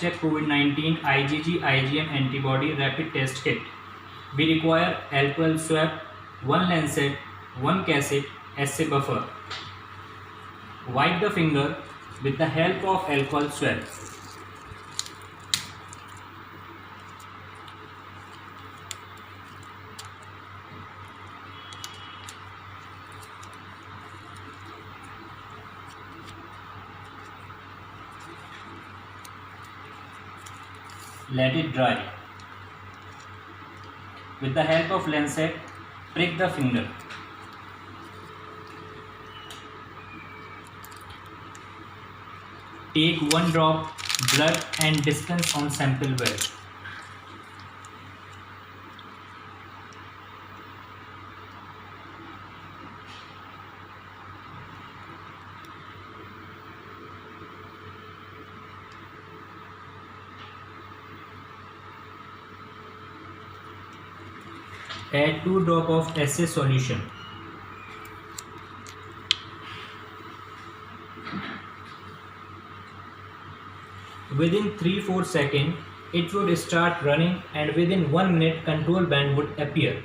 check COVID-19 IgG IgM antibody rapid test kit. We require alcohol swab, 1 lancet, 1 cassette, assay buffer. Wipe the finger with the help of alcohol swab. Let it dry. With the help of lancet, prick the finger. Take 1 drop blood and dispense on sample well. Add 2 drops of assay solution. Within 3-4 seconds, it would start running and within 1 minute control band would appear.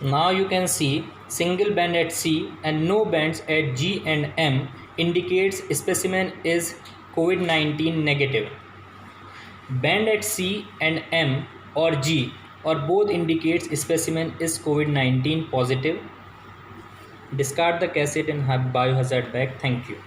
Now you can see single band at C and no bands at G and M indicates specimen is COVID-19 negative. Band at C and M or G or both indicates specimen is COVID-19 positive. Discard the cassette and biohazard bag. Thank you.